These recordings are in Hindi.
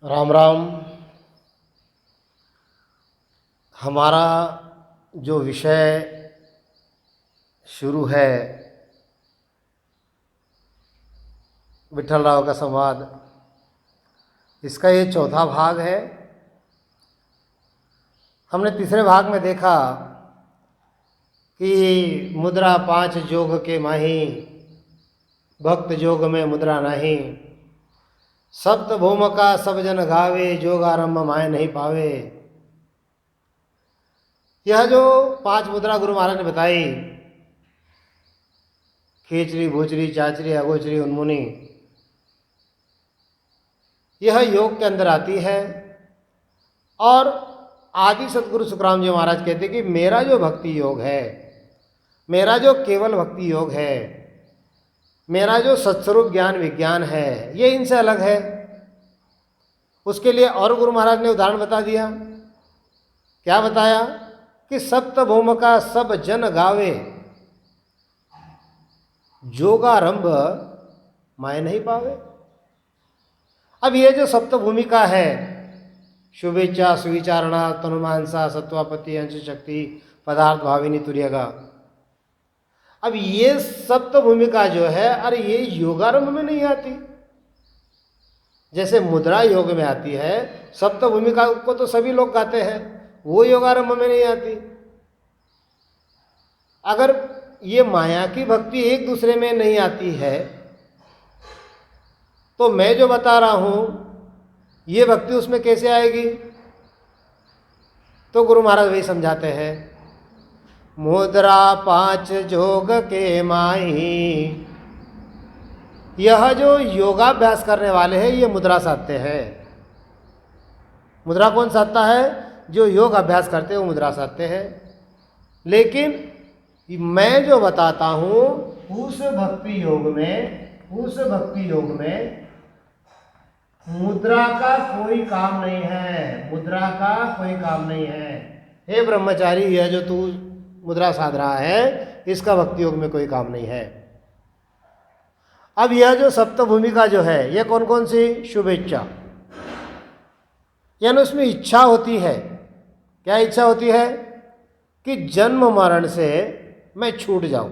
राम राम। हमारा जो विषय शुरू है विठल राव का संवाद, इसका ये चौथा भाग है। हमने तीसरे भाग में देखा कि मुद्रा 5 जोग के माही, भक्त जोग में मुद्रा नहीं। सप्त भूम का सब जन गावे, जोग आरंभ माय नहीं पावे। यह जो 5 मुद्रा गुरु महाराज ने बताई, खेचरी, भूचरी, चाचरी, अगोचरी, उन्मुनी, यह योग के अंदर आती है। और आदि सतगुरु सुखराम जी महाराज कहते हैं कि मेरा जो भक्ति योग है, मेरा जो केवल भक्ति योग है, मेरा जो सत्स्वरूप ज्ञान विज्ञान है, ये इनसे अलग है। उसके लिए और गुरु महाराज ने उदाहरण बता दिया। क्या बताया? कि सप्त भूम का सब जन गावे, जोगारंभ माय नहीं पावे। अब ये जो सप्त भूमिका है, शुभेच्छा, सुविचारणा, तनुमानसा, सत्वापति, अंश शक्ति, पदार्थ भाविनी, तुर्यगा, अब ये सप्त भूमिका जो है, अरे ये योगारंभ में नहीं आती। जैसे मुद्रा योग में आती है, सप्त भूमिका को तो सभी लोग गाते हैं, वो योगारंभ में नहीं आती। अगर ये माया की भक्ति एक दूसरे में नहीं आती है, तो मैं जो बता रहा हूं ये भक्ति उसमें कैसे आएगी? तो गुरु महाराज वही समझाते हैं, मुद्रा 5 जोग के माही। यह जो योगाभ्यास करने वाले हैं, ये मुद्रा साधते हैं। मुद्रा कौन साधता है? जो योग अभ्यास करते हैं वो मुद्रा साधते हैं। लेकिन मैं जो बताता हूं उस भक्ति योग में मुद्रा का कोई काम नहीं है। मुद्रा का कोई काम नहीं है। हे ब्रह्मचारी, यह जो तू मुद्रा साध रहा है, इसका भक्ति योग में कोई काम नहीं है। अब यह जो सप्त भूमिका जो है, यह कौन कौन सी? शुभेच्छा, यानी उसमें इच्छा होती है। क्या इच्छा होती है? कि जन्म मरण से मैं छूट जाऊं।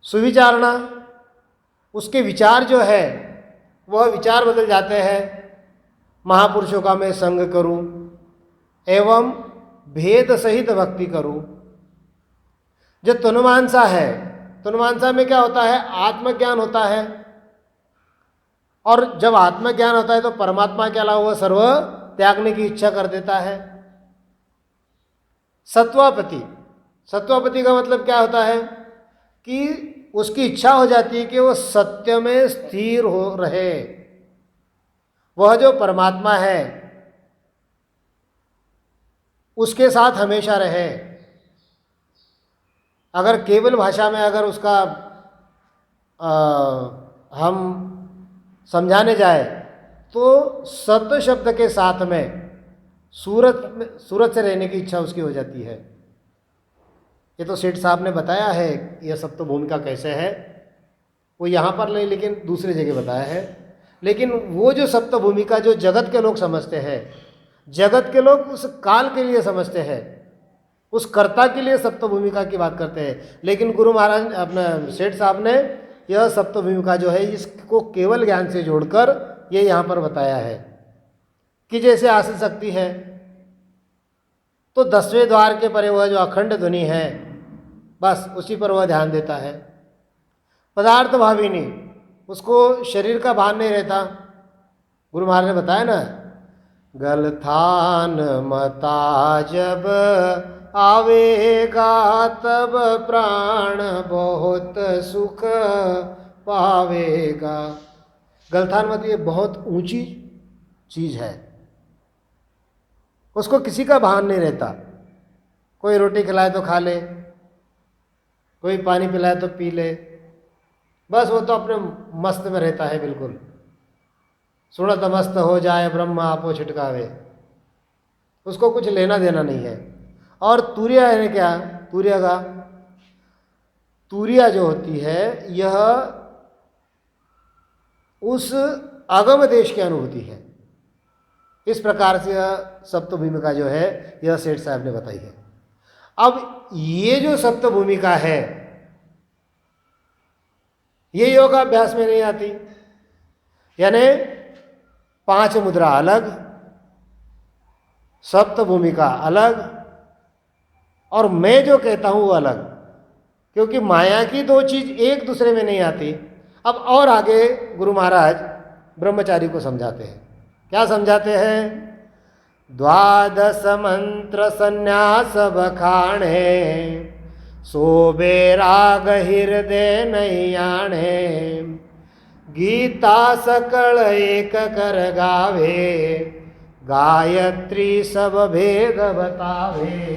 सुविचारणा, उसके विचार जो है वह विचार बदल जाते हैं। महापुरुषों का मैं संग करूं एवं भेद सहित भक्ति करूं। जो तनुमानसा है, तनुमानसा में क्या होता है? आत्मज्ञान होता है। और जब आत्मज्ञान होता है तो परमात्मा के अलावा वह सर्व त्यागने की इच्छा कर देता है। सत्वापति, सत्वापति का मतलब क्या होता है? कि उसकी इच्छा हो जाती है कि वह सत्य में स्थिर हो रहे। वह जो परमात्मा है उसके साथ हमेशा रहे। अगर केवल भाषा में अगर उसका हम समझाने जाए तो सत्य शब्द के साथ में सूरत से रहने की इच्छा उसकी हो जाती है। ये तो सेठ साहब ने बताया है यह सप्त भूमिका कैसे है, वो यहाँ पर नहीं लेकिन दूसरी जगह बताया है। लेकिन वो जो सप्त भूमिका जो जगत के लोग समझते हैं, जगत के लोग उस काल के लिए समझते हैं, उस कर्ता के लिए सप्त भूमिका की बात करते हैं। लेकिन गुरु महाराज अपना सेठ साहब ने यह सप्त भूमिका जो है इसको केवल ज्ञान से जोड़कर ये यहाँ पर बताया है कि जैसे आसन शक्ति है तो 10वें द्वार के परे वह जो अखंड ध्वनि है, बस उसी पर वह ध्यान देता है। पदार्थ भाविनी, उसको शरीर का भान नहीं रहता। गुरु महाराज ने बताया ना, गलथान मता जब आवेगा तब प्राण बहुत सुख पावेगा। गलथान मत ये बहुत ऊंची चीज है, उसको किसी का भान नहीं रहता। कोई रोटी खिलाए तो खा ले, कोई पानी पिलाए तो पी ले, बस वो तो अपने मस्त में रहता है बिल्कुल। सुनत मस्त हो जाए ब्रह्म आपो छिटकावे, उसको कुछ लेना देना नहीं है। और तुर्या है क्या? तुर्यगा, तुर्या जो होती है यह उस अगम देश की अनुभूति है। इस प्रकार से यह सप्त भूमिका जो है यह सेठ साहब ने बताई है। अब ये जो सप्त भूमिका है ये योगाभ्यास में नहीं आती, यानी 5 मुद्रा अलग, सप्त भूमिका अलग, और मैं जो कहता हूं वो अलग, क्योंकि माया की 2 चीज एक दूसरे में नहीं आती। अब और आगे गुरु महाराज ब्रह्मचारी को समझाते हैं। क्या समझाते हैं? 12 मंत्र संन्यास बखाणे, सोबे राग हृदय नहीं आणे, गीता सकल एक कर गावे, गायत्री सब भेद बतावे।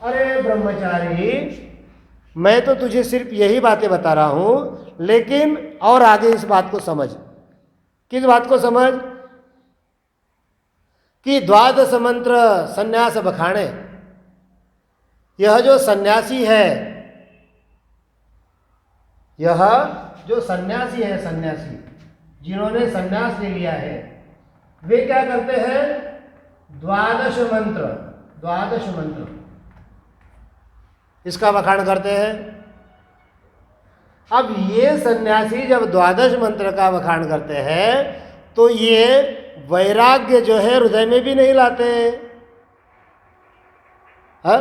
अरे ब्रह्मचारी, मैं तो तुझे सिर्फ यही बातें बता रहा हूं, लेकिन और आगे इस बात को समझ। किस बात को समझ? कि 12 मंत्र संन्यास बखाणे, यह जो सन्यासी है, यह जो सन्यासी है, सन्यासी जिन्होंने सन्यास ले लिया है, वे क्या करते हैं? 12 मंत्र इसका बखान करते हैं। अब ये सन्यासी जब 12 मंत्र का बखान करते हैं तो ये वैराग्य जो है हृदय में भी नहीं लाते। हाँ,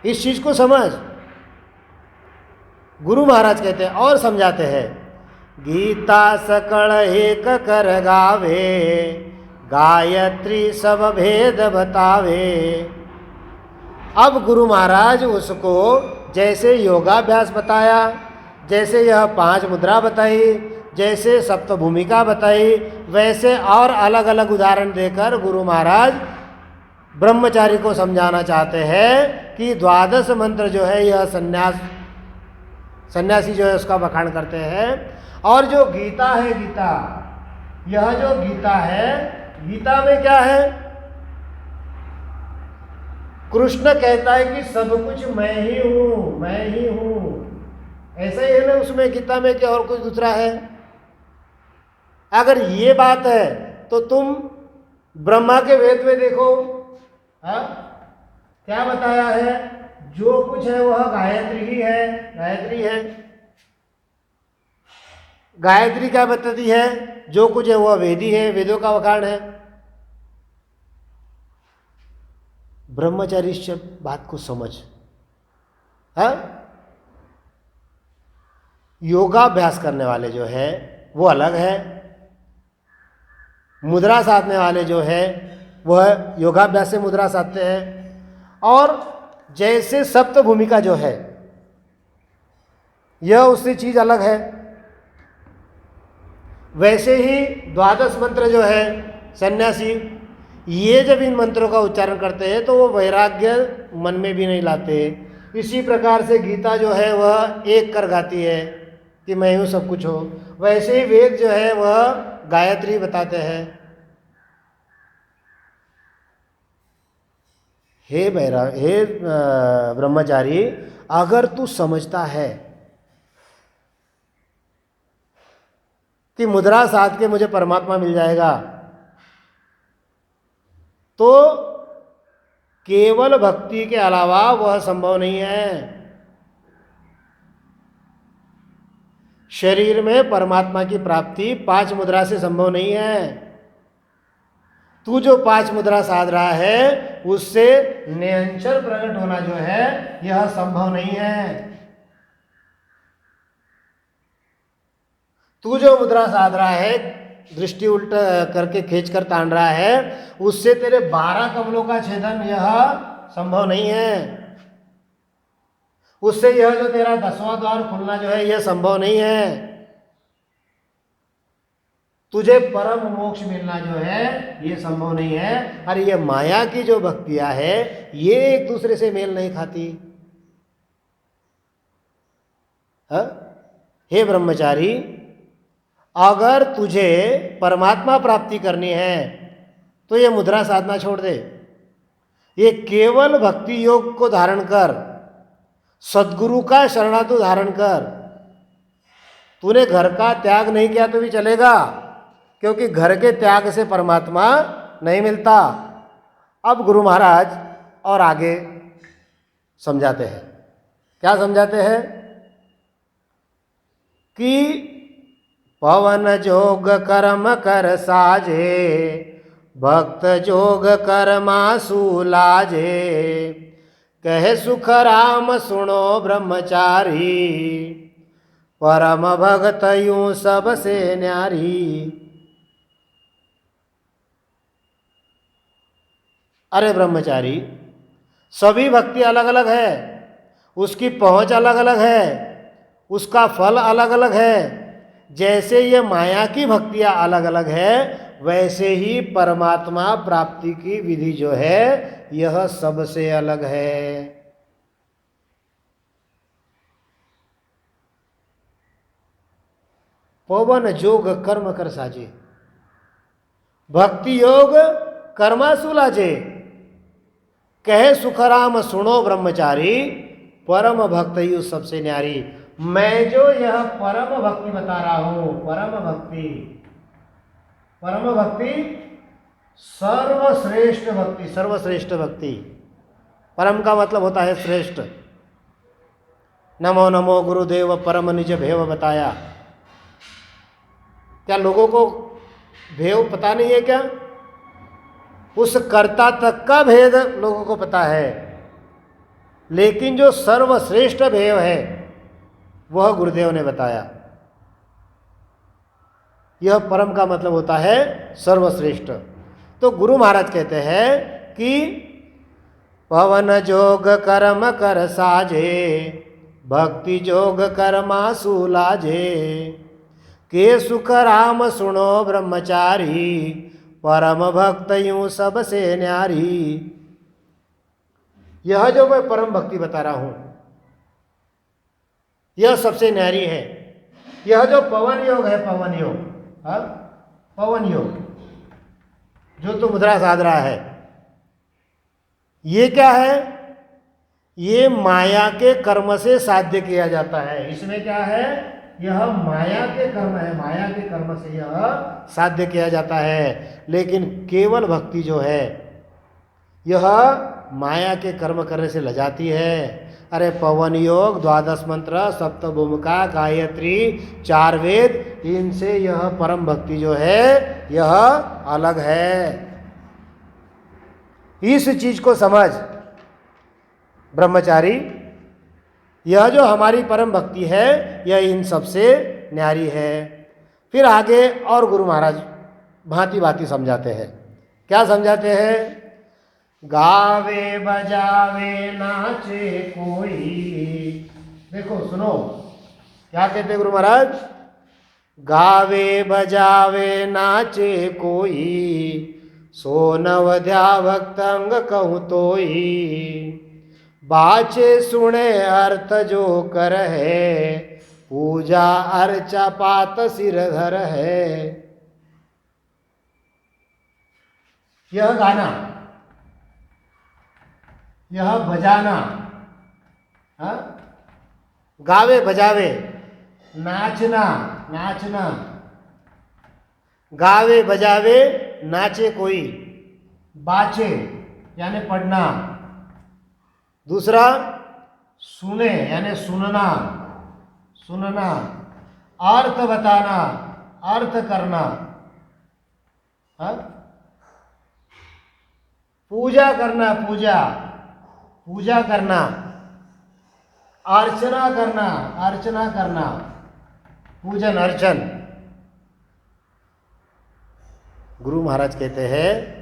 इस चीज को समझ। गुरु महाराज कहते हैं और समझाते हैं, गीता सकल एक कर गावे, गायत्री सब भेद बतावे। अब गुरु महाराज उसको जैसे योगाभ्यास बताया, जैसे यह 5 मुद्रा बताई, जैसे सप्त भूमिका बताई, वैसे और अलग अलग उदाहरण देकर गुरु महाराज ब्रह्मचारी को समझाना चाहते हैं कि 12 मंत्र जो है यह सन्यासी जो है उसका बखान करते हैं। और जो गीता है, यह जो गीता है, गीता में क्या है? कृष्ण कहता है कि सब कुछ मैं ही हूं। ऐसा ही है ना उसमें, गीता में, क्या और कुछ दूसरा है? अगर ये बात है तो तुम ब्रह्मा के वेद में देखो, हाँ, क्या बताया है? जो कुछ है वह गायत्री ही है, गायत्री है। गायत्री क्या बताती है? जो कुछ है वह वेदी है, वेदों का वखाण है। ब्रह्मचारी इस बात को समझ। हाँ, योगाभ्यास करने वाले जो है वो अलग है, मुद्रा साधने वाले जो है वह योगाभ्यास से मुद्रा साधते हैं। और जैसे सप्त भूमिका जो है यह उससे चीज अलग है, वैसे ही 12 मंत्र जो है सन्यासी, ये जब इन मंत्रों का उच्चारण करते हैं तो वो वैराग्य मन में भी नहीं लाते। इसी प्रकार से गीता जो है वह एक कर गाती है कि मैं हूँ सब कुछ हो। वैसे ही वेद जो है वह गायत्री बताते हैं। हे ब्रह्मचारी, अगर तू समझता है कि मुद्रा साध के मुझे परमात्मा मिल जाएगा, तो केवल भक्ति के अलावा वह संभव नहीं है। शरीर में परमात्मा की प्राप्ति 5 मुद्रा से संभव नहीं है। तू जो 5 मुद्रा साध रहा है उससे निरंतर प्रकट होना जो है यह संभव नहीं है। तू जो मुद्रा साध रहा है, दृष्टि उल्टा करके खींच कर तान रहा है, उससे तेरे 12 कमलों का छेदन यह संभव नहीं है। उससे यह जो तेरा 10वां द्वार खुलना जो है यह संभव नहीं है। तुझे परम मोक्ष मिलना जो है यह संभव नहीं है। अरे ये माया की जो भक्तियां है ये एक दूसरे से मेल नहीं खाती। हे ब्रह्मचारी, अगर तुझे परमात्मा प्राप्ति करनी है तो ये मुद्रा साधना छोड़ दे। ये केवल भक्ति योग को धारण कर, सद्गुरु का शरणागत धारण कर, तूने घर का त्याग नहीं किया तो भी चलेगा, क्योंकि घर के त्याग से परमात्मा नहीं मिलता। अब गुरु महाराज और आगे समझाते हैं। क्या समझाते हैं कि पवन जोग कर्म कर साजे, भक्त जोग कर्मासु लाजे, कहे सुख राम सुनो ब्रह्मचारी, परम भगत यूं सबसे न्यारी। अरे ब्रह्मचारी, सभी भक्ति अलग अलग है, उसकी पहुंच अलग अलग है, उसका फल अलग अलग है। जैसे ये माया की भक्तियां अलग अलग है, वैसे ही परमात्मा प्राप्ति की विधि जो है यह सबसे अलग है। पवन जोग कर्म कर साजे, भक्ति योग कर्मासु लाजे, कहे सुखराम सुनो ब्रह्मचारी, परम भक्त यु सबसे न्यारी। मैं जो यह परम भक्ति बता रहा हूं, परम भक्ति, परम भक्ति सर्वश्रेष्ठ भक्ति, सर्वश्रेष्ठ भक्ति। परम का मतलब होता है श्रेष्ठ। नमो नमो गुरुदेव परम निज भेव बताया। क्या लोगों को भेव पता नहीं है क्या? उस कर्ता तक का भेद लोगों को पता है, लेकिन जो सर्वश्रेष्ठ भेव है वह गुरुदेव ने बताया। यह परम का मतलब होता है सर्वश्रेष्ठ। तो गुरु महाराज कहते हैं कि पवन जोग कर्म कर साजे, भक्ति जोग कर्मासु लाजे, के सुख राम सुनो ब्रह्मचारी, परम भक्त यूं सबसे न्यारी। यह जो मैं परम भक्ति बता रहा हूं यह सबसे न्यारी है। यह जो पवन योग है, पवन योग, पवन योग जो तो मुद्रा साध रहा है, ये क्या है? ये माया के कर्म से साध्य किया जाता है। इसमें क्या है? यह माया के कर्म है, माया के कर्म से यह साध्य किया जाता है। लेकिन केवल भक्ति जो है यह माया के कर्म करने से लजाती है। अरे पवन योग, द्वादश मंत्र, सप्तभूमिका, गायत्री, 4 वेद, इनसे यह परम भक्ति जो है यह अलग है। इस चीज को समझ ब्रह्मचारी। यह जो हमारी परम भक्ति है यह इन सबसे न्यारी है। फिर आगे और गुरु महाराज भांति भांति समझाते हैं। क्या समझाते हैं? गावे बजावे नाचे कोई। देखो सुनो क्या कहते गुरु महाराज। गावे बजावे नाचे कोई, सो नवध्या भक्त अंग कहूँ तोई, बाचे सुने अर्थ जो कर है, पूजा अर्चा पात सिर धर है। यह गाना, यह बजाना, गावे बजावे, नाचना, नाचना, गावे बजावे नाचे कोई, बाचे यानी पढ़ना, दूसरा सुने यानी सुनना, सुनना, अर्थ बताना, अर्थ करना, पूजा करना, पूजा, पूजा करना, अर्चना करना, अर्चना करना, पूजन अर्चन। गुरु महाराज कहते हैं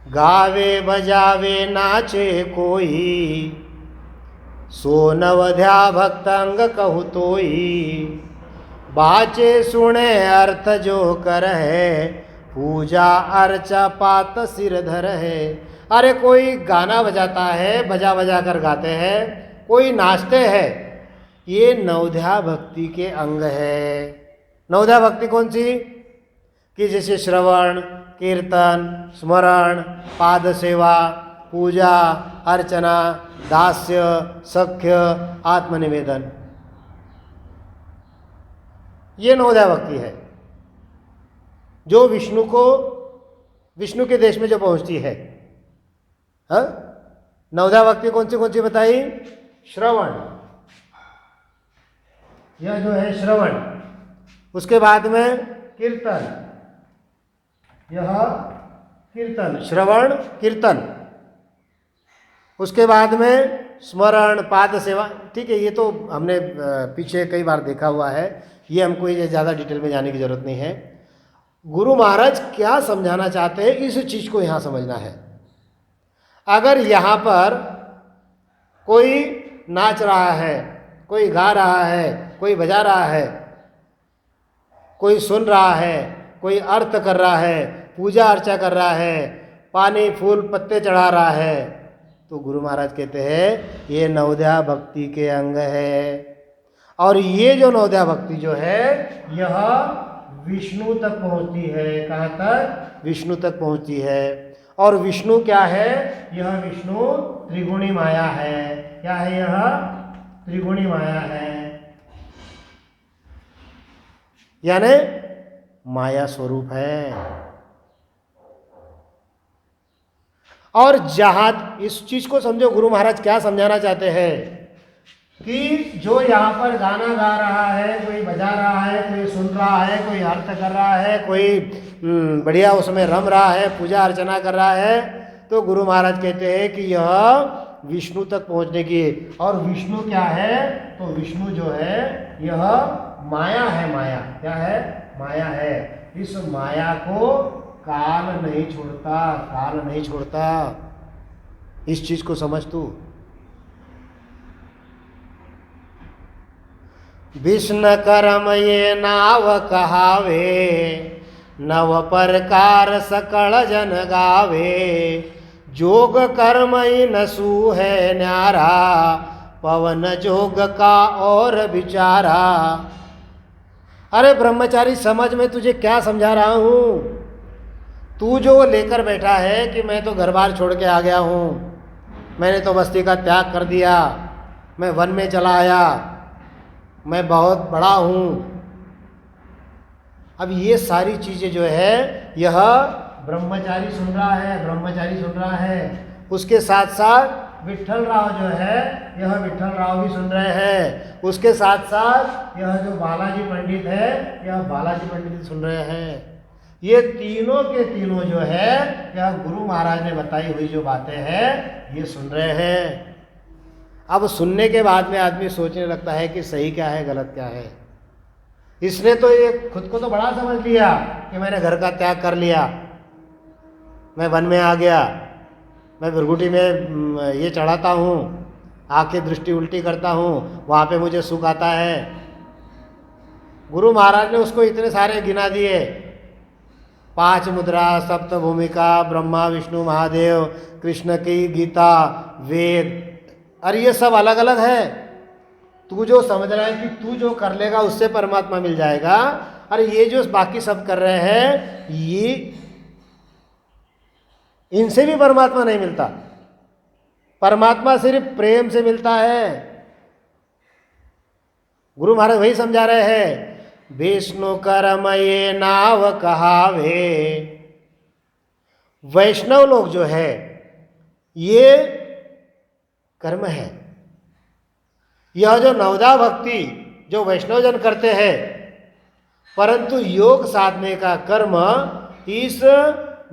गावे बजावे नाचे कोई, सो नवध्या भक्त अंग कहु तोई, बाचे सुने अर्थ जो कर है, पूजा अर्चा पात सिर धर है। अरे कोई गाना बजाता है, बजा बजा कर गाते हैं, कोई नाचते हैं, ये नवध्या भक्ति के अंग है। नवध्या भक्ति कौन सी? कि जैसे श्रवण, कीर्तन, स्मरण, पाद सेवा, पूजा अर्चना, दास्य, सख्य, आत्मनिवेदन, ये नवोदया भक्ति है जो विष्णु के देश में जो पहुंचती है। हाँ, नवोदया भक्ति कौन सी बताई? श्रवण, यह जो है श्रवण, उसके बाद में कीर्तन, यह कीर्तन, श्रवण कीर्तन, उसके बाद में स्मरण, पाद सेवा। ठीक है, ये तो हमने पीछे कई बार देखा हुआ है, ये हमको ये ज़्यादा डिटेल में जाने की ज़रूरत नहीं है। गुरु महाराज क्या समझाना चाहते हैं इस चीज़ को यहाँ समझना है। अगर यहाँ पर कोई नाच रहा है, कोई गा रहा है, कोई बजा रहा है, कोई सुन रहा है, कोई अर्थ कर रहा है, पूजा अर्चा कर रहा है, पानी फूल पत्ते चढ़ा रहा है, तो गुरु महाराज कहते हैं ये नवोदया भक्ति के अंग है। और ये जो नवोदया भक्ति जो है यह विष्णु तक पहुंचती है। कहाँ तक? विष्णु तक पहुंचती है। और विष्णु क्या है? यह विष्णु त्रिगुणी माया है। क्या है? यह त्रिगुणी माया है, यानी माया स्वरूप है। और जहां इस चीज को समझो, गुरु महाराज क्या समझाना चाहते हैं कि जो यहाँ पर गाना गा रहा है, कोई बजा रहा है, कोई सुन रहा है, कोई अर्थ कर रहा है, कोई बढ़िया उसमें रम रहा है, पूजा अर्चना कर रहा है, तो गुरु महाराज कहते हैं कि यह विष्णु तक पहुंचने की। और विष्णु क्या है? तो विष्णु जो है यह माया है। माया क्या है? माया है। इस माया को काल नहीं छोड़ता, काल नहीं छोड़ता। इस चीज को समझ तू। विष्णु कर्म ये नाव कहावे, नव प्रकार सकल जन गावे। जोग कर्म ही नसू है न्यारा, पवन जोग का और विचारा। अरे ब्रह्मचारी, समझ में तुझे क्या समझा रहा हूँ। तू जो लेकर बैठा है कि मैं तो घर बार छोड़ के आ गया हूँ, मैंने तो बस्ती का त्याग कर दिया, मैं वन में चला आया, मैं बहुत बड़ा हूँ। अब ये सारी चीज़ें जो है यह ब्रह्मचारी सुन रहा है, ब्रह्मचारी सुन रहा है। उसके साथ साथ विट्ठल राव जो है, यह विट्ठल राव भी सुन रहे हैं। उसके साथ साथ यह जो बालाजी पंडित है, यह बालाजी पंडित सुन रहे हैं। ये तीनों के तीनों जो है यह गुरु महाराज ने बताई हुई जो बातें हैं ये सुन रहे हैं। अब सुनने के बाद में आदमी सोचने लगता है कि सही क्या है, गलत क्या है। इसने तो ये खुद को तो बड़ा समझ लिया कि मैंने घर का त्याग कर लिया, मैं वन में आ गया, मैं भृगुटी में ये चढ़ाता हूँ, आंखें दृष्टि उल्टी करता हूँ, वहाँ पे मुझे सुख आता है। गुरु महाराज ने उसको इतने सारे गिना दिए, 5 मुद्रा, सप्त भूमिका, ब्रह्मा विष्णु महादेव, कृष्ण की गीता, वेद। अरे ये सब अलग अलग है। तू जो समझ रहा है कि तू जो कर लेगा उससे परमात्मा मिल जाएगा, अरे ये जो बाकी सब कर रहे हैं ये इनसे भी परमात्मा नहीं मिलता। परमात्मा सिर्फ प्रेम से मिलता है। गुरु महाराज वही समझा रहे हैं, विष्णु कर्म ये नाव कहावे। वैष्णव लोग जो है ये कर्म है। यह जो नवोदया भक्ति जो वैष्णव जन करते हैं, परंतु योग साधने का कर्म इस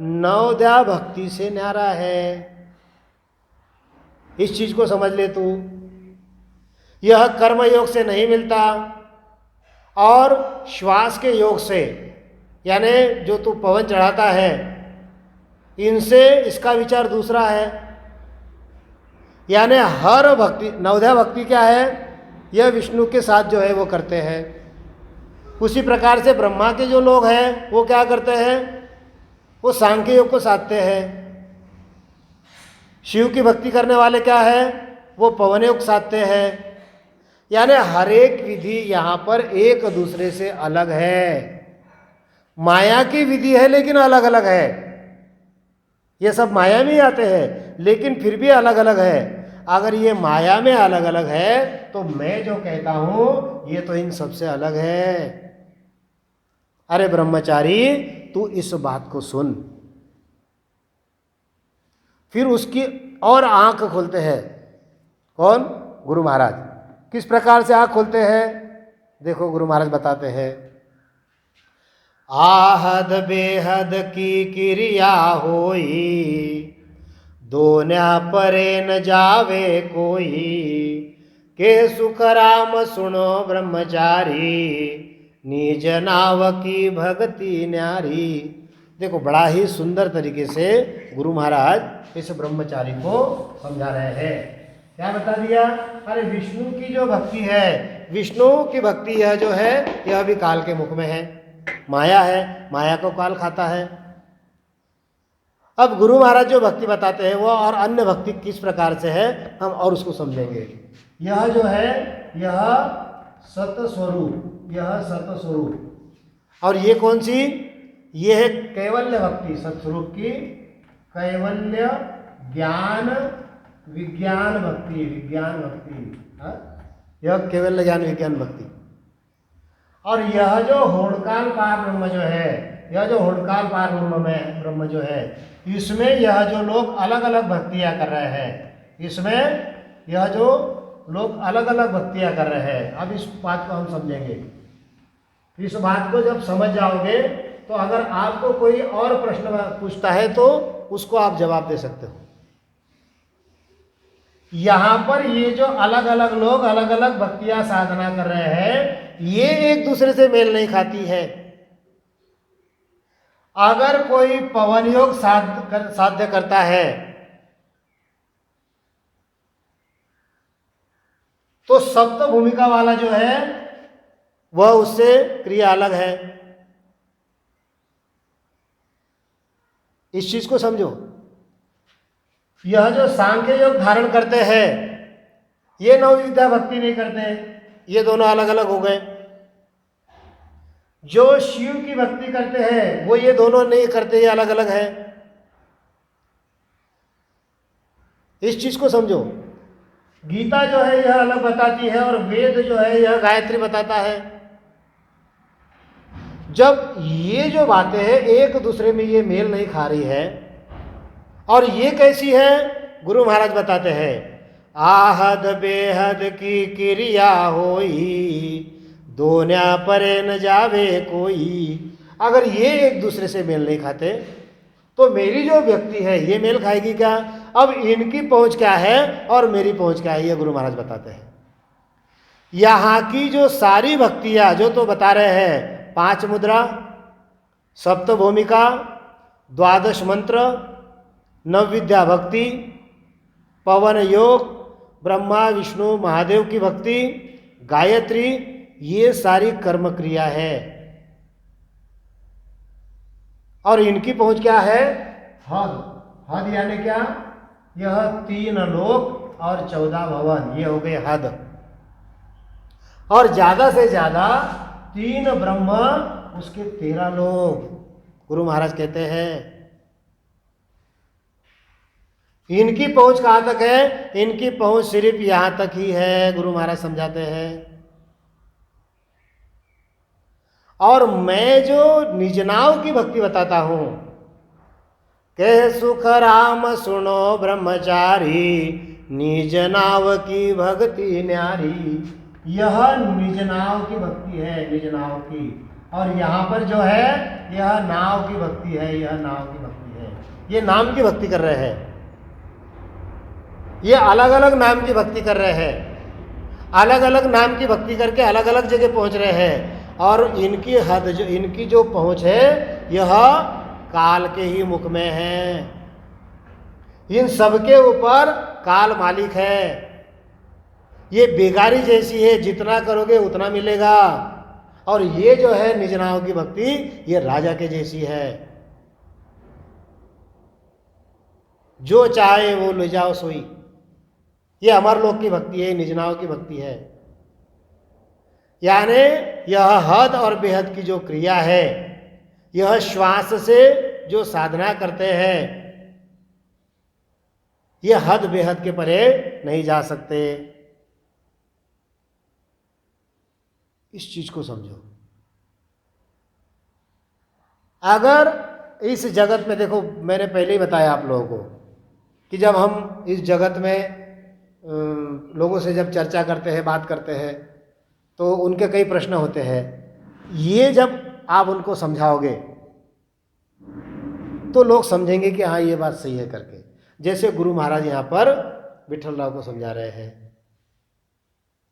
नवोदया भक्ति से न्यारा है। इस चीज को समझ ले तू। यह कर्म योग से नहीं मिलता और श्वास के योग से, यानी जो तू पवन चढ़ाता है, इनसे इसका विचार दूसरा है। यानी हर भक्ति, नवोदया भक्ति क्या है? यह विष्णु के साथ जो है वो करते हैं। उसी प्रकार से ब्रह्मा के जो लोग हैं वो क्या करते हैं? वो सांख्य योग को साधते हैं। शिव की भक्ति करने वाले क्या है? वो पवन योग साधते हैं। यानी हर एक विधि यहाँ पर एक दूसरे से अलग है। माया की विधि है लेकिन अलग अलग है। ये सब माया में आते हैं लेकिन फिर भी अलग अलग है। अगर ये माया में अलग अलग है तो मैं जो कहता हूँ ये तो इन सबसे अलग है। अरे ब्रह्मचारी तू इस बात को सुन। फिर उसकी और आंख खोलते हैं। कौन? गुरु महाराज। किस प्रकार से आंख खोलते हैं? देखो गुरु महाराज बताते हैं, आहद बेहद की क्रिया होई, दोन्या परे न जावे कोई, के सुख राम सुनो ब्रह्मचारी, निज नाव की भक्ति न्यारी। देखो बड़ा ही सुंदर तरीके से गुरु महाराज इस ब्रह्मचारी को समझा रहे हैं। क्या बता दिया? अरे विष्णु की जो भक्ति है, विष्णु की भक्ति यह जो है यह भी काल के मुख में है, माया है, माया को काल खाता है। अब गुरु महाराज जो भक्ति बताते हैं वो और अन्य भक्ति किस प्रकार से है हम और उसको समझेंगे। यह जो है यह सतस्वरूप, यह सतस्वरूप। और ये कौन सी? ये है कैवल्य भक्ति, सतस्वरूप की कैवल्य ज्ञान विज्ञान भक्ति, विज्ञान भक्ति, यह केवल ज्ञान विज्ञान भक्ति। और यह जो होड़काल पार ब्रह्म जो है, यह जो होड़काल पार ब्रह्म जो है, इसमें यह जो लोग अलग अलग भक्तियां कर रहे हैं, इसमें यह जो लोग अलग अलग भक्तियां कर रहे हैं, अब इस बात को हम समझेंगे। इस बात को जब समझ जाओगे तो अगर आपको कोई और प्रश्न पूछता है तो उसको आप जवाब दे सकते हो। यहां पर ये जो अलग अलग लोग अलग अलग भक्तियां साधना कर रहे हैं, ये एक दूसरे से मेल नहीं खाती है। अगर कोई पवन योग साध्य करता है तो सप्त भूमिका वाला जो है वह उससे क्रिया अलग है। इस चीज को समझो। यह जो सांख्य योग धारण करते हैं ये नवविद्या भक्ति नहीं करते, ये दोनों अलग अलग हो गए। जो शिव की भक्ति करते हैं वो ये दोनों नहीं करते, ये अलग अलग है। इस चीज को समझो। गीता जो है यह अलग बताती है और वेद जो है यह गायत्री बताता है। जब ये जो बातें हैं एक दूसरे में ये मेल नहीं खा रही है, और ये कैसी है? गुरु महाराज बताते हैं, आहद बेहद की क्रिया होई, दोन्या परे न जावे कोई। अगर ये एक दूसरे से मेल नहीं खाते तो मेरी जो व्यक्ति है ये मेल खाएगी क्या? अब इनकी पहुंच क्या है और मेरी पहुंच क्या है, ये गुरु महाराज बताते हैं। यहां की जो सारी भक्तियां जो तो बता रहे हैं, 5 मुद्रा, सप्त भूमिका, 12 मंत्र, नवविद्या भक्ति, पवन योग, ब्रह्मा विष्णु महादेव की भक्ति, गायत्री, ये सारी कर्म क्रिया है। और इनकी पहुंच क्या है? हद। हद यानी क्या? यह 3 लोक और 14 भवन, ये हो गए हद। और ज्यादा से ज्यादा 3 ब्रह्म, उसके 13 लोग। गुरु महाराज कहते हैं इनकी पहुंच कहां तक है? इनकी पहुंच सिर्फ यहां तक ही है, गुरु महाराज समझाते हैं। और मैं जो निजनाव की भक्ति बताता हूं, कह सुख राम सुनो ब्रह्मचारी, निजनाव की भक्ति न्यारी। यह निजनाव की भक्ति है, निजनाव की। और यहां पर जो है यह नाव की भक्ति है, यह नाव की भक्ति है। ये नाम की भक्ति कर रहे हैं, ये अलग अलग नाम की भक्ति कर रहे हैं, अलग अलग नाम की भक्ति करके अलग अलग जगह पहुंच रहे हैं। और इनकी हद जो, इनकी जो पहुंच है यह काल के ही मुख में है। इन सबके ऊपर काल मालिक है। ये बेगारी जैसी है, जितना करोगे उतना मिलेगा। और ये जो है निजनाव की भक्ति, ये राजा के जैसी है, जो चाहे वो ले जाओ सोई। ये अमरलोक की भक्ति है, निजनाव की भक्ति है। यानी यह हद और बेहद की जो क्रिया है, यह श्वास से जो साधना करते हैं, यह हद बेहद के परे नहीं जा सकते। इस चीज को समझो। अगर इस जगत में देखो, मैंने पहले ही बताया आप लोगों को कि जब हम इस जगत में लोगों से जब चर्चा करते हैं, बात करते हैं, तो उनके कई प्रश्न होते हैं। ये जब आप उनको समझाओगे तो लोग समझेंगे कि हाँ ये बात सही है करके। जैसे गुरु महाराज यहाँ पर विठल राव को समझा रहे हैं।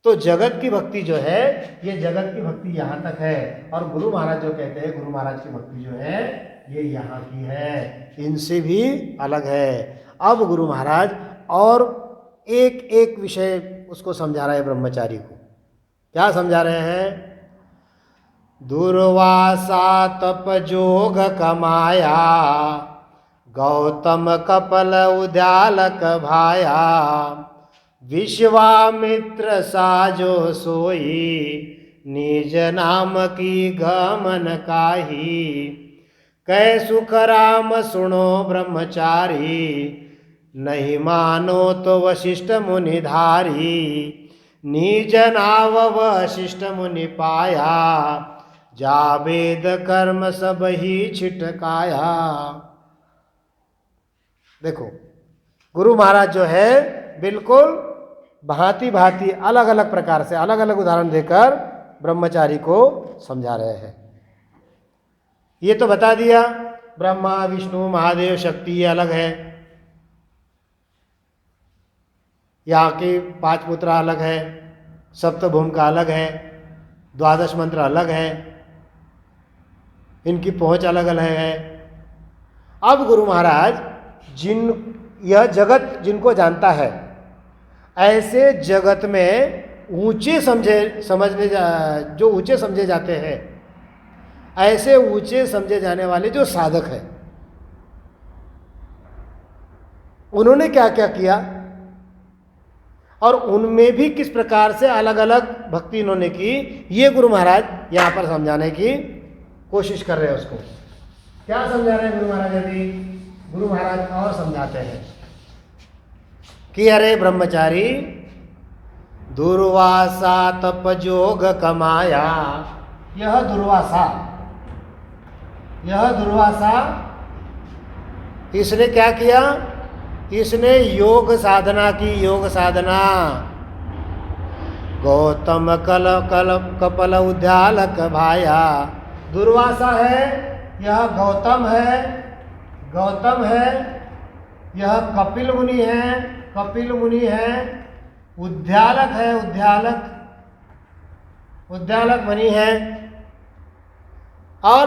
तो जगत की भक्ति जो है, ये जगत की भक्ति यहाँ तक है, और गुरु महाराज जो कहते हैं गुरु महाराज की भक्ति जो है ये यहाँ की है, इनसे भी अलग है। अब गुरु महाराज और एक एक विषय उसको समझा रहे हैं ब्रह्मचारी को। क्या समझा रहे हैं? दुर्वासा तप जोग कमाया, गौतम कपल उद्यालक भाया, विश्वामित्र साजो सोई, निज नाम की गमन काही, कै सुख राम सुनो ब्रह्मचारी, नहीं मानो तो वशिष्ठ मुनिधारी, निज नाव वशिष्ठ मुनि पाया, जा वेद कर्म सब ही छिटकाया। देखो, गुरु महाराज जो है बिल्कुल भांति भांति अलग अलग प्रकार से अलग अलग उदाहरण देकर ब्रह्मचारी को समझा रहे हैं। ये तो बता दिया ब्रह्मा विष्णु महादेव शक्ति ये अलग है, यहाँ के 5 मुद्रा अलग है, सप्तभूम का अलग है, 12 मंत्र अलग है, इनकी पहुंच अलग अलग है। अब गुरु महाराज यह जगत जिनको जानता है, ऐसे जगत में ऊंचे जो ऊंचे समझे जाते हैं, ऐसे ऊंचे समझे जाने वाले जो साधक हैं, उन्होंने क्या क्या किया और उनमें भी किस प्रकार से अलग अलग भक्ति इन्होंने की, ये गुरु महाराज यहाँ पर समझाने की कोशिश कर रहे हैं। उसको क्या समझा रहे हैं गुरु महाराज? अभी गुरु महाराज और समझाते हैं कि अरे ब्रह्मचारी, दुर्वासा तप जोग कमाया। यह दुर्वासा इसने क्या किया? इसने योग साधना की, योग साधना। गौतम कपल उद्यालक भाया। दुर्वासा है, यह गौतम है, यह कपिल मुनि है, उद्यालक है, उद्यालक मुनि है, और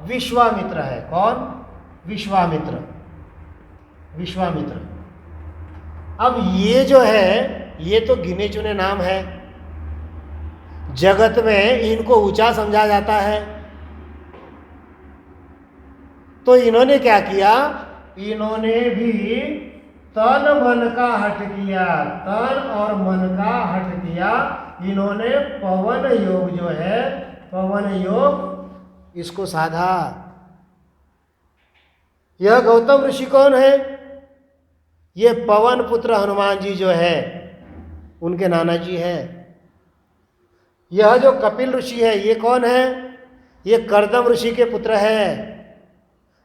विश्वामित्र है। कौन? विश्वामित्र। अब ये जो है, ये तो गिने चुने नाम है, जगत में इनको ऊंचा समझा जाता है। तो इन्होंने क्या किया? इन्होंने भी तन मन का हट किया, तन और मन का हट किया। इन्होंने पवन योग जो है, पवन योग इसको साधा। यह गौतम ऋषि कौन है? ये पवन पुत्र हनुमान जी जो है उनके नाना जी है। यह जो कपिल ऋषि है ये कौन है? ये कर्दम ऋषि के पुत्र है।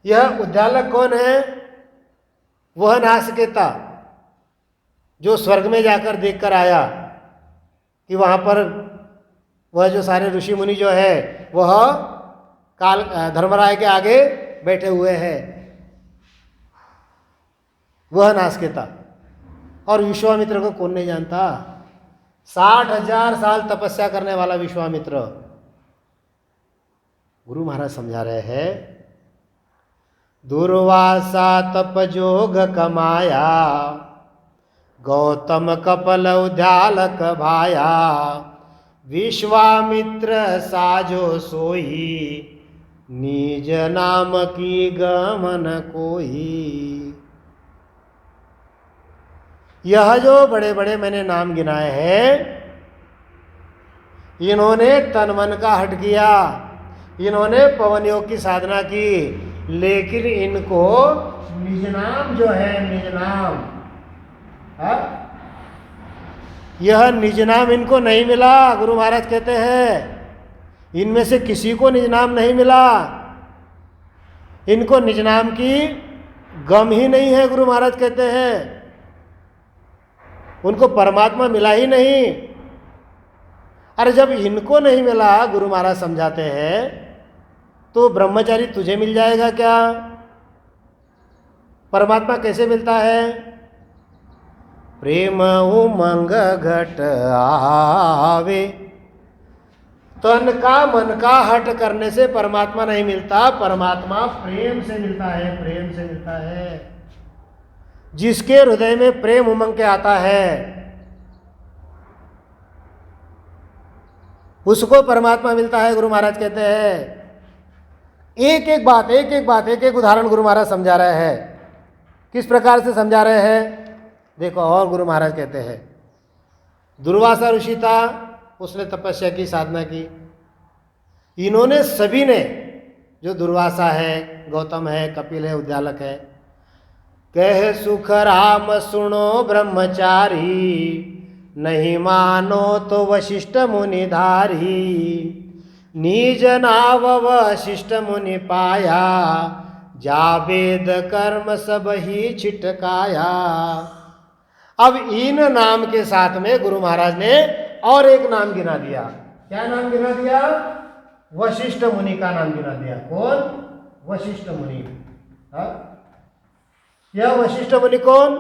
यह उद्यालक कौन है? वह नासकेता जो स्वर्ग में जाकर देखकर आया कि वहाँ पर वह जो सारे ऋषि मुनि जो है वह काल धर्मराय के आगे बैठे हुए हैं, वह नासकेता। और विश्वामित्र को कौन नहीं जानता? 60,000 साल तपस्या करने वाला विश्वामित्र। गुरु महाराज समझा रहे हैं, दुर्वासा तप जोग कमाया, गौतम कपल उद्यालक भाया, विश्वामित्र साजो सोई, निज नाम की गमन कोई। यह जो बड़े बड़े मैंने नाम गिनाए हैं, इन्होंने तन मन का हट किया, इन्होंने पवन योग की साधना की, लेकिन इनको निज नाम जो है, निज नाम, यह निज नाम इनको नहीं मिला। गुरु महाराज कहते हैं इनमें से किसी को निज नाम नहीं मिला। इनको निज नाम की गम ही नहीं है, गुरु महाराज कहते हैं। उनको परमात्मा मिला ही नहीं। अरे जब इनको नहीं मिला, गुरु महाराज समझाते हैं, तो ब्रह्मचारी तुझे मिल जाएगा क्या? परमात्मा कैसे मिलता है? प्रेम उमंग घट आवे। तन का मन का हट करने से परमात्मा नहीं मिलता, परमात्मा प्रेम से मिलता है, प्रेम से मिलता है। जिसके हृदय में प्रेम उमंग के आता है उसको परमात्मा मिलता है, गुरु महाराज कहते हैं। एक एक बात, एक एक उदाहरण गुरु महाराज समझा रहे हैं। किस प्रकार से समझा रहे हैं देखो। और गुरु महाराज कहते हैं, दुर्वासा ऋषि था, उसने तपस्या की, साधना की। इन्होंने सभी ने, जो दुर्वासा है, गौतम है, कपिल है, उद्यालक है, कह सुख राम सुनो ब्रह्मचारी, नहीं मानो तो वशिष्ठ मुनिधारी, निज नाव वशिष्ठ मुनि पाया, जा वेद कर्म सब ही छिटकाया। अब इन नाम के साथ में गुरु महाराज ने और एक नाम गिना दिया। क्या नाम गिना दिया? वशिष्ठ मुनि का नाम गिना दिया। कौन? वशिष्ठ मुनि। यह वशिष्ठ मुनि कौन?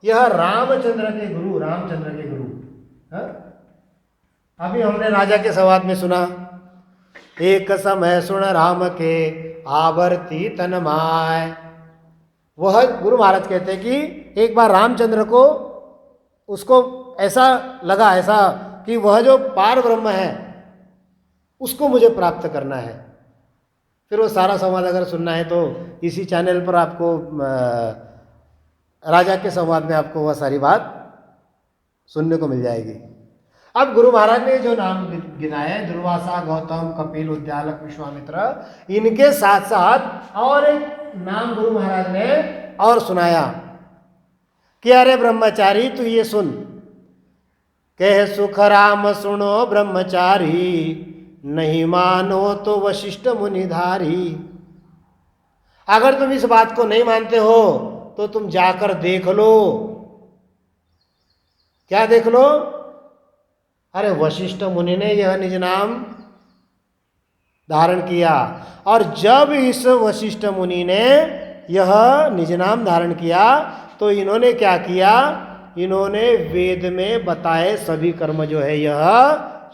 यह रामचंद्र के गुरु, रामचंद्र के गुरु। अभी हमने राजा के संवाद में सुना, एक समय सुन राम के आवर्ती तनमाय। वह गुरु महाराज कहते हैं कि एक बार रामचंद्र को, उसको ऐसा लगा, ऐसा कि वह जो पार ब्रह्म है उसको मुझे प्राप्त करना है। फिर वो सारा संवाद अगर सुनना है तो इसी चैनल पर आपको राजा के संवाद में आपको वह सारी बात सुनने को मिल जाएगी। अब गुरु महाराज ने जो नाम गिनाए, दुर्वासा, गौतम, कपिल, उद्यालक, विश्वामित्र, इनके साथ साथ और एक नाम गुरु महाराज ने और सुनाया कि अरे ब्रह्मचारी तू ये सुन, कह सुख राम सुनो ब्रह्मचारी, नहीं मानो तो वशिष्ठ मुनिधारी। अगर तुम इस बात को नहीं मानते हो तो तुम जाकर देख लो। क्या देख लो? अरे वशिष्ठ मुनि ने यह निज नाम धारण किया, और जब इस वशिष्ठ मुनि ने यह निज नाम धारण किया तो इन्होंने क्या किया? इन्होंने वेद में बताए सभी कर्म जो है यह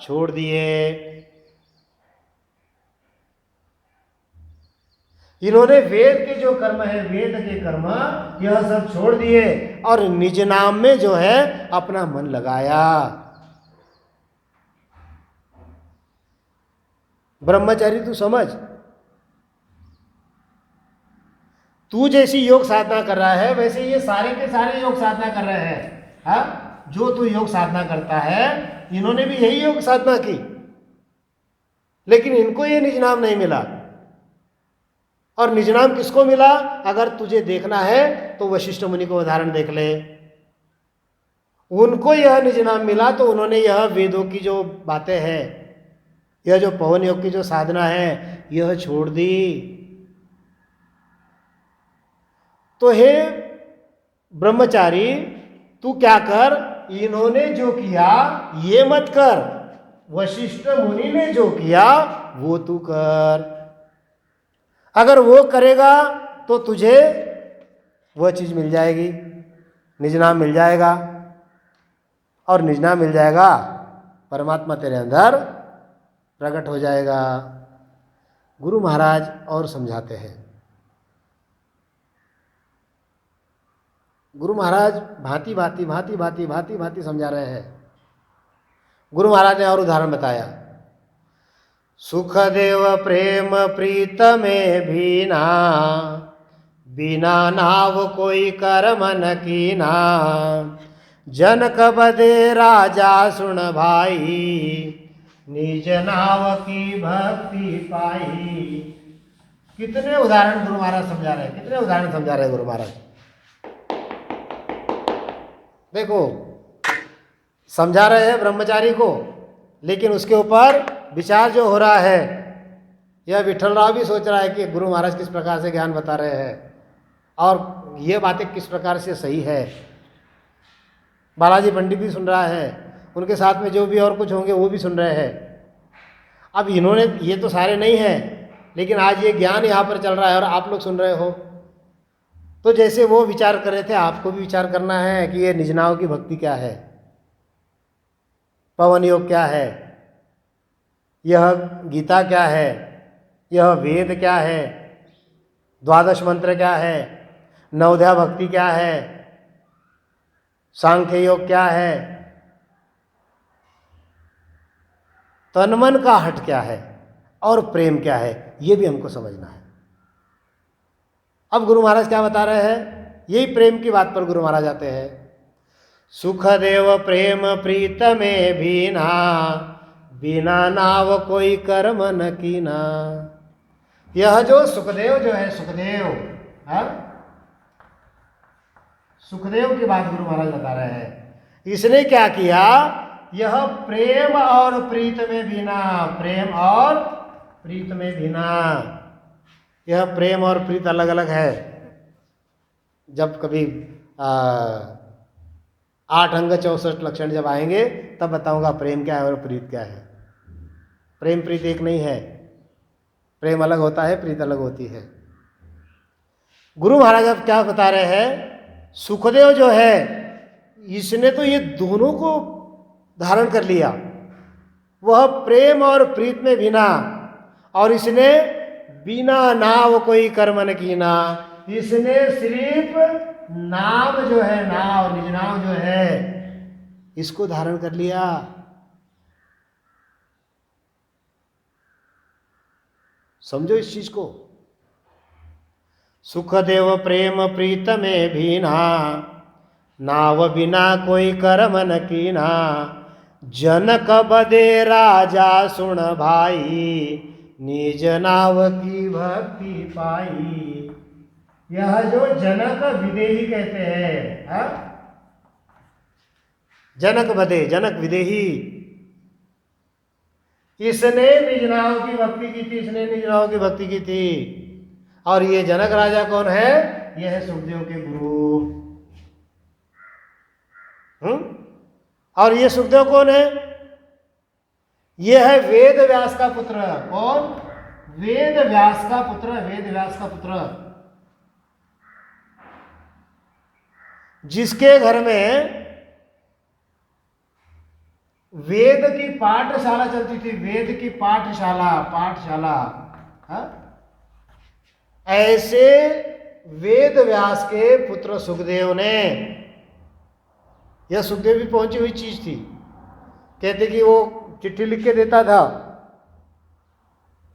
छोड़ दिए। इन्होंने वेद के जो कर्म है, वेद के कर्म, यह सब छोड़ दिए और निज नाम में जो है अपना मन लगाया। ब्रह्मचारी तू समझ, तू जैसी योग साधना कर रहा है वैसे ये सारे के सारे योग साधना कर रहे हैं। हाँ, जो तू योग साधना करता है इन्होंने भी यही योग साधना की, लेकिन इनको ये निज नाम नहीं मिला। और निज नाम किसको मिला? अगर तुझे देखना है तो वशिष्ठ मुनि को उदाहरण देख ले। उनको यह निज नाम मिला तो उन्होंने यह वेदों की जो बातें हैं, यह जो पवन योग की जो साधना है, यह छोड़ दी। तो हे ब्रह्मचारी तू क्या कर, इन्होंने जो किया ये मत कर, वशिष्ठ मुनि ने जो किया वो तू कर। अगर वो करेगा तो तुझे वह चीज मिल जाएगी, निज नाम मिल जाएगा, और निज नाम मिल जाएगा परमात्मा तेरे अंदर प्रकट हो जाएगा। गुरु महाराज और समझाते हैं। गुरु महाराज भांति भांति भांति भांति भांति भांति समझा रहे हैं। गुरु महाराज ने और उदाहरण बताया, सुख देव प्रेम प्रीत में भीना, बिना नाव कोई कर्म न कीना, जनक बदे राजा सुन भाई, निज नाव की भक्ति पाई। कितने उदाहरण गुरु महाराज समझा रहे हैं, कितने उदाहरण समझा रहे हैं गुरु महाराज। देखो समझा रहे हैं ब्रह्मचारी को, लेकिन उसके ऊपर विचार जो हो रहा है यह विठलराव भी सोच रहा है कि गुरु महाराज किस प्रकार से ज्ञान बता रहे हैं और ये बातें किस प्रकार से सही है। बालाजी पंडित भी सुन रहा है, उनके साथ में जो भी और कुछ होंगे वो भी सुन रहे हैं। अब इन्होंने, ये तो सारे नहीं हैं, लेकिन आज ये ज्ञान यहाँ पर चल रहा है और आप लोग सुन रहे हो। तो जैसे वो विचार कर रहे थे, आपको भी विचार करना है कि ये निजनाव की भक्ति क्या है, पवन योग क्या है, यह गीता क्या है, यह वेद क्या है, द्वादश मंत्र क्या है, नवोदया भक्ति क्या है, सांख्य योग क्या है, तनमन का हट क्या है और प्रेम क्या है, ये भी हमको समझना है। अब गुरु महाराज क्या बता रहे हैं, यही प्रेम की बात पर गुरु महाराज आते हैं। सुखदेव प्रेम प्रीत में भीना, बिना नाव कोई कर्म न कीना। यह जो सुखदेव जो है, सुखदेव, हाँ, सुखदेव की बात गुरु महाराज बता रहे हैं। इसने क्या किया, यह प्रेम और प्रीत में भीना, प्रेम और प्रीत में भीना। यह प्रेम और प्रीत अलग अलग है। जब कभी 8 अंग 64 लक्षण जब आएंगे तब बताऊंगा प्रेम क्या है और प्रीत क्या है। प्रेम प्रीत एक नहीं है, प्रेम अलग होता है, प्रीत अलग होती है। गुरु महाराज अब क्या बता रहे हैं, सुखदेव जो है इसने तो ये दोनों को धारण कर लिया, वह प्रेम और प्रीत में भीना, और इसने बिना नाव कोई कर्म न कीना। इसने सिर्फ नाम जो है, नाव, निज नाव जो है, इसको धारण कर लिया। समझो इस चीज को। सुखदेव प्रेम प्रीत में भीना, नाव बिना कोई कर्म न कीना। जनक बदे राजा सुन भाई, निज नाव की भक्ति पाई। यह जो जनक विदेही कहते हैं, हा? जनक बदे, जनक विदेही, इसने निज नाव की भक्ति की थी, इसने निज नाव की भक्ति की थी। और ये जनक राजा कौन है, यह है सुखदेव के गुरु। और ये सुखदेव कौन है, ये है वेद व्यास का पुत्र। कौन, वेद व्यास का पुत्र, वेद व्यास का पुत्र, जिसके घर में वेद की पाठशाला चलती थी, वेद की पाठशाला, पाठशाला, हाँ? ऐसे वेद व्यास के पुत्र सुखदेव ने, यह सुखदेव भी पहुंची हुई चीज थी। कहते कि वो चिट्ठी लिख के देता था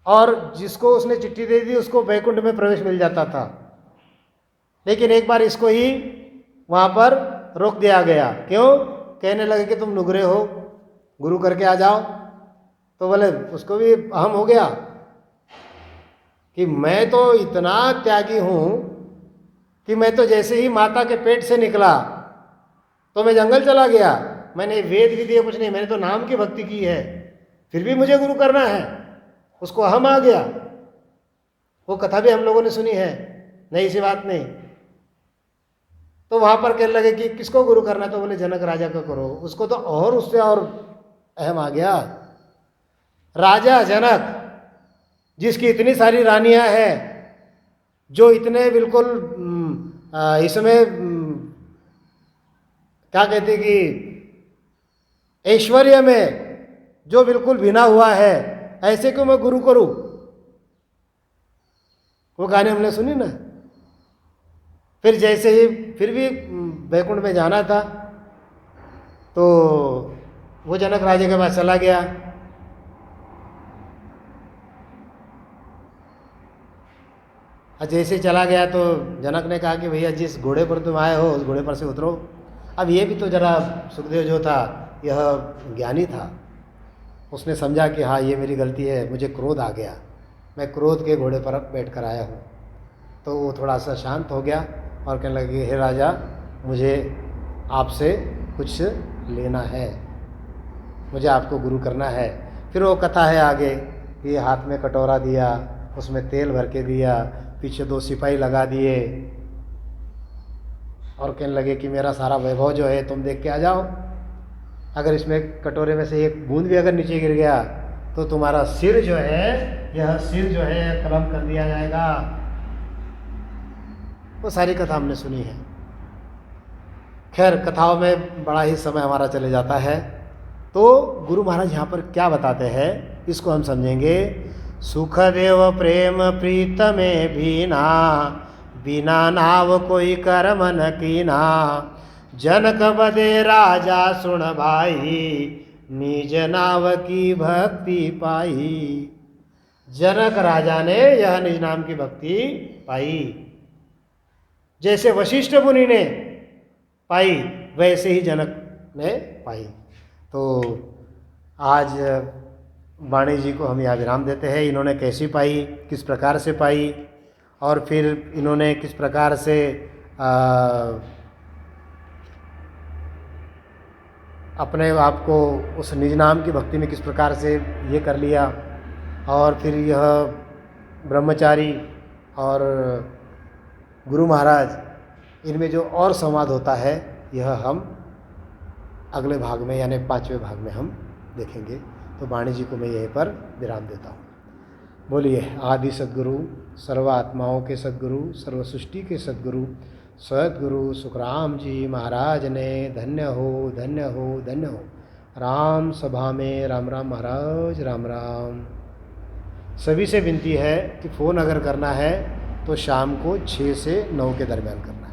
और जिसको उसने चिट्ठी दे दी उसको वैकुंठ में प्रवेश मिल जाता था। लेकिन एक बार इसको ही वहां पर रोक दिया गया। क्यों? कहने लगे कि तुम नुगरे हो, गुरु करके आ जाओ। तो बोले, उसको भी अहम हो गया कि मैं तो इतना त्यागी हूं कि मैं तो जैसे ही माता के पेट से निकला तो मैं जंगल चला गया। मैंने वेद भी दिए कुछ नहीं, मैंने तो नाम की भक्ति की है, फिर भी मुझे गुरु करना है। उसको अहम आ गया। वो कथा भी हम लोगों ने सुनी है, नई सी बात नहीं। तो वहां पर कहने लगे कि किसको गुरु करना, तो बोले जनक राजा को करो। उसको तो और उससे और अहम आ गया। राजा जनक, जिसकी इतनी सारी रानियां हैं, जो इतने बिल्कुल इसमें क्या कहते कि ऐश्वर्य में जो बिल्कुल भिना हुआ है, ऐसे क्यों मैं गुरु करूं? वो गाने हमने सुनी ना। फिर जैसे ही फिर भी वैकुंठ में जाना था तो वो जनक राजा के पास चला गया। और जैसे चला गया तो जनक ने कहा कि भैया जिस घोड़े पर तुम आए हो उस घोड़े पर से उतरो। अब ये भी तो जरा सुखदेव जो था यह ज्ञानी था, उसने समझा कि हाँ ये मेरी गलती है, मुझे क्रोध आ गया, मैं क्रोध के घोड़े पर बैठ कर आया हूँ। तो वो थोड़ा सा शांत हो गया और कहने लगे, हे राजा, मुझे आपसे कुछ लेना है, मुझे आपको गुरु करना है। फिर वो कथा है आगे ये हाथ में कटोरा दिया, उसमें तेल भर के दिया, पीछे 2 सिपाही लगा दिए और कहने लगे कि मेरा सारा वैभव जो है तुम देख के आ जाओ, अगर इसमें कटोरे में से एक बूंद भी अगर नीचे गिर गया तो तुम्हारा सिर जो है, यह सिर जो है कलम कर दिया जाएगा। वो सारी कथा हमने सुनी है। खैर, कथाओं में बड़ा ही समय हमारा चले जाता है, तो गुरु महाराज यहाँ पर क्या बताते हैं इसको हम समझेंगे। सुखदेव प्रेम प्रीत में भीना, बिना नाव कोई कर्म न कीना। जनक बदे राजा सुन भाई, निज नाव की भक्ति पाई। जनक राजा ने यह निज नाम की भक्ति पाई। जैसे वशिष्ठ मुनि ने पाई, वैसे ही जनक ने पाई। तो आज वाणी जी को हम यहाँ विराम देते हैं। इन्होंने कैसी पाई, किस प्रकार से पाई, और फिर इन्होंने किस प्रकार से अपने आप को उस निज नाम की भक्ति में किस प्रकार से ये कर लिया, और फिर यह ब्रह्मचारी और गुरु महाराज, इनमें जो और संवाद होता है यह हम अगले भाग में यानी 5वें भाग में हम देखेंगे। तो वाणी जी को मैं यहीं पर विराम देता हूँ। बोलिए आदि सद्गुरु, सर्व आत्माओं के सद्गुरु, सर्व सृष्टि के सद्गुरु सद्गुरु सुखराम जी महाराज ने धन्य हो, धन्य हो, धन्य हो। राम सभा में राम राम महाराज, राम राम। सभी से विनती है कि फ़ोन अगर करना है तो शाम को 6 से 9 के दरमियान करना।